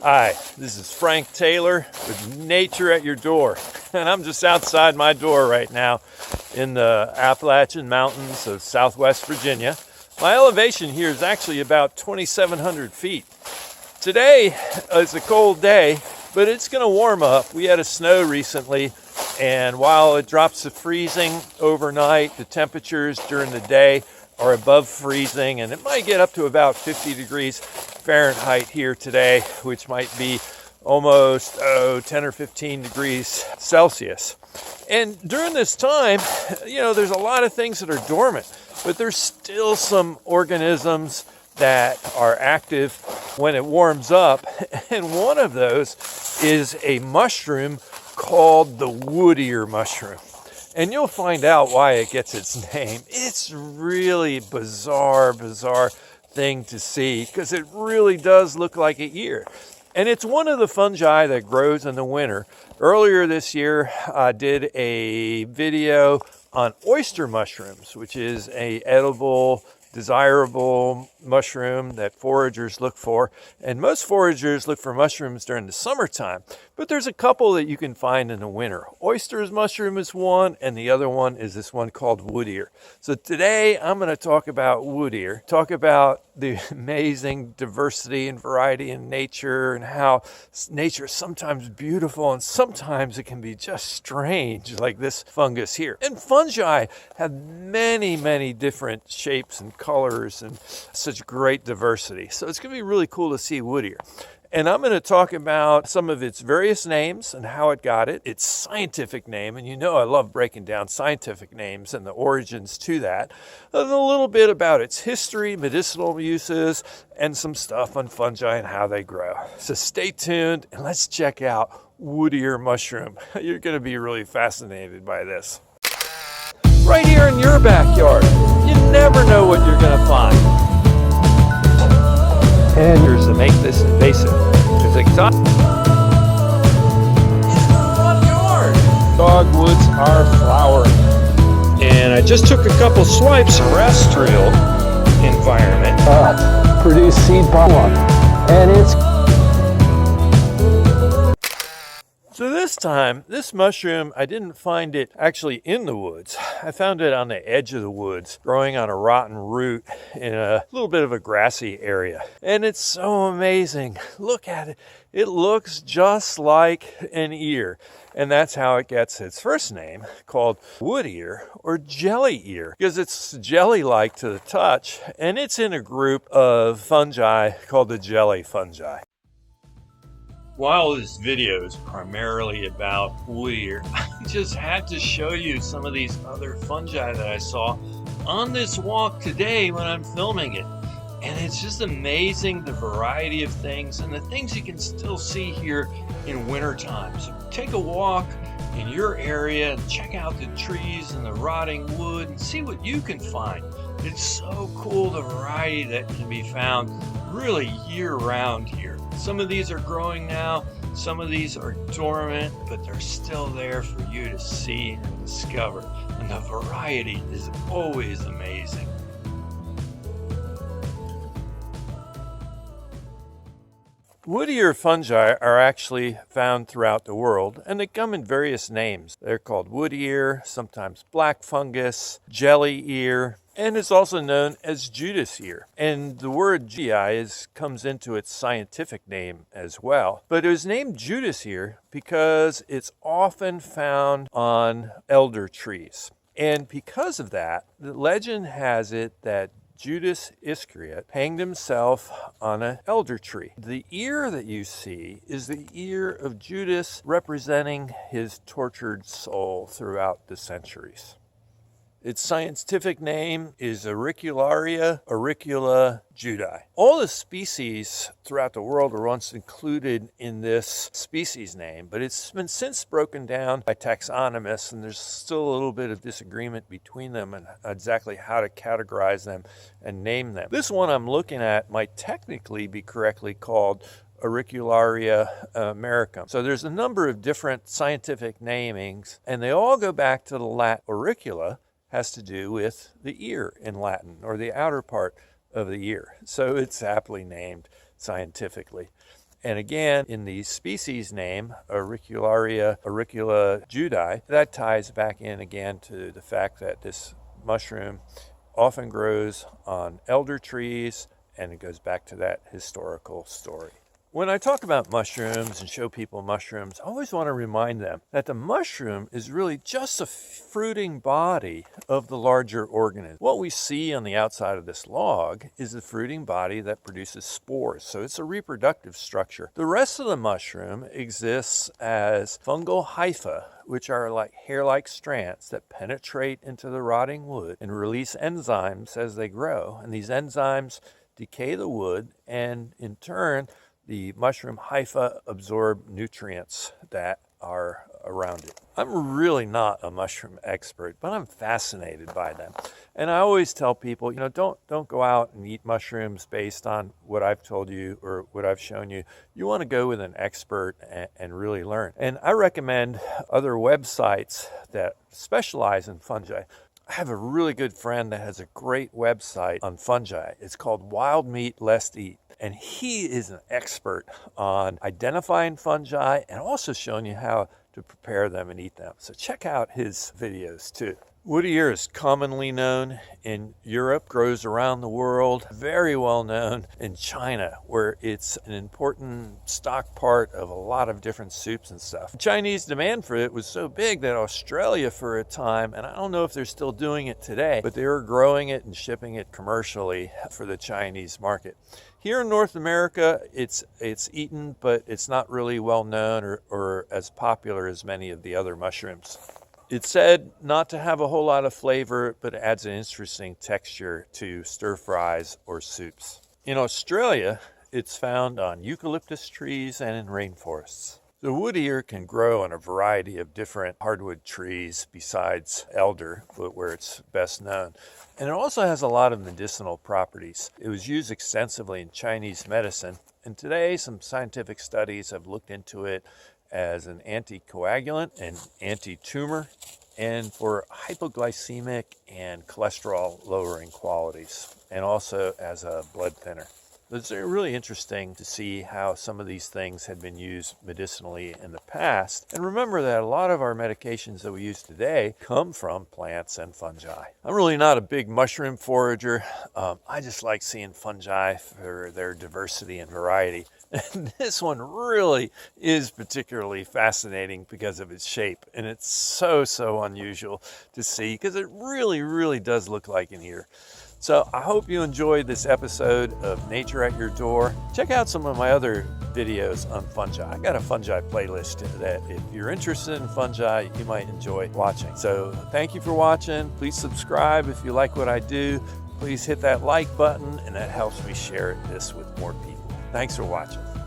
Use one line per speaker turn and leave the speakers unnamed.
Hi, this is Frank Taylor with Nature at Your Door, and I'm just outside my door right now in the Appalachian Mountains of Southwest Virginia. My elevation here is actually about 2,700 feet. Today is a cold day, but it's going to warm up. We had a snow recently, and while it drops to freezing overnight, the temperatures during the day are above freezing, and it might get up to about 50 degrees Fahrenheit here today, which might be almost 10 or 15 degrees Celsius. And during this time, there's a lot of things that are dormant, but there's still some organisms that are active when it warms up. And one of those is a mushroom called the wood ear mushroom. And you'll find out why it gets its name. It's really bizarre thing to see because it really does look like an ear. And it's one of the fungi that grows in the winter. Earlier this year, I did a video on oyster mushrooms, which is a edible, desirable mushroom that foragers look for. And most foragers look for mushrooms during the summertime, but there's a couple that you can find in the winter. Oysters mushroom is one, and the other one is this one called wood ear. So today I'm going to talk about wood ear, talk about the amazing diversity and variety in nature and how nature is sometimes beautiful and sometimes it can be just strange, like this fungus here. And fungi have many different shapes and colors and such great diversity. So it's going to be really cool to see wood ear. And I'm going to talk about some of its various names and how it got it, its scientific name, and I love breaking down scientific names and the origins to that, and a little bit about its history, medicinal uses, and some stuff on fungi and how they grow. So stay tuned and let's check out wood ear mushroom. You're going to be really fascinated by this. Right here in your backyard, you never know what you're going to find. And here's to make this invasive. It's exotic. It's the front yard. Dogwoods are flowering. And I just took a couple swipes of terrestrial environment.
Produce seed pollen. And it's...
So this time, this mushroom, I didn't find it actually in the woods. I found it on the edge of the woods, growing on a rotten root in a little bit of a grassy area. And it's so amazing. Look at it. It looks just like an ear. And that's how it gets its first name, called wood ear or jelly ear, because it's jelly-like to the touch. And it's in a group of fungi called the jelly fungi. While this video is primarily about wood ear, I just had to show you some of these other fungi that I saw on this walk today when I'm filming it. And it's just amazing the variety of things and the things you can still see here in winter time. So take a walk in your area and check out the trees and the rotting wood and see what you can find. It's so cool, the variety that can be found really year-round here. Some of these are growing now, some of these are dormant, but they're still there for you to see and discover. And the variety is always amazing. Wood ear fungi are actually found throughout the world, and they come in various names. They're called wood ear, sometimes black fungus, jelly ear, and it's also known as Judas ear. And the word GI comes into its scientific name as well. But it was named Judas ear because it's often found on elder trees. And because of that, the legend has it that Judas Iscariot hanged himself on an elder tree. The ear that you see is the ear of Judas, representing his tortured soul throughout the centuries. Its scientific name is Auricula-judas. All the species throughout the world were once included in this species name, but it's been since broken down by taxonomists, and there's still a little bit of disagreement between them and exactly how to categorize them and name them. This one I'm looking at might technically be correctly called Auricularia americum. So there's a number of different scientific namings, and they all go back to the Latin auricula, has to do with the ear in Latin, or the outer part of the ear. So it's aptly named scientifically. And again, in the species name, Auricula-judas, that ties back in again to the fact that this mushroom often grows on elder trees, and it goes back to that historical story. When I talk about mushrooms and show people mushrooms, I always want to remind them that the mushroom is really just a fruiting body of the larger organism. What we see on the outside of this log is the fruiting body that produces spores, so it's a reproductive structure. The rest of the mushroom exists as fungal hyphae, which are like hair-like strands that penetrate into the rotting wood and release enzymes as they grow. And these enzymes decay the wood, and in turn, the mushroom hyphae absorb nutrients that are around it. I'm really not a mushroom expert, but I'm fascinated by them. And I always tell people, don't go out and eat mushrooms based on what I've told you or what I've shown you. You want to go with an expert and really learn. And I recommend other websites that specialize in fungi. I have a really good friend that has a great website on fungi. It's called Wild Meat Lest Eat. And he is an expert on identifying fungi and also showing you how to prepare them and eat them. So check out his videos too. Wood ear is commonly known in Europe, grows around the world, very well known in China, where it's an important stock part of a lot of different soups and stuff. The Chinese demand for it was so big that Australia for a time, and I don't know if they're still doing it today, but they were growing it and shipping it commercially for the Chinese market. Here in North America, it's eaten, but it's not really well known or as popular as many of the other mushrooms. It's said not to have a whole lot of flavor, but it adds an interesting texture to stir fries or soups. In Australia, it's found on eucalyptus trees and in rainforests. The wood ear can grow on a variety of different hardwood trees besides elder, where it's best known. And it also has a lot of medicinal properties. It was used extensively in Chinese medicine, and today some scientific studies have looked into it as an anticoagulant and anti-tumor, and for hypoglycemic and cholesterol lowering qualities, and also as a blood thinner. It's really interesting to see how some of these things had been used medicinally in the past. And remember that a lot of our medications that we use today come from plants and fungi. I'm really not a big mushroom forager. I just like seeing fungi for their diversity and variety. And this one really is particularly fascinating because of its shape. And it's so unusual to see because it really does look like an ear. So I hope you enjoyed this episode of Nature at Your Door. Check out some of my other videos on fungi. I got a fungi playlist that if you're interested in fungi, you might enjoy watching. So thank you for watching. Please subscribe if you like what I do. Please hit that like button, and that helps me share this with more people. Thanks for watching.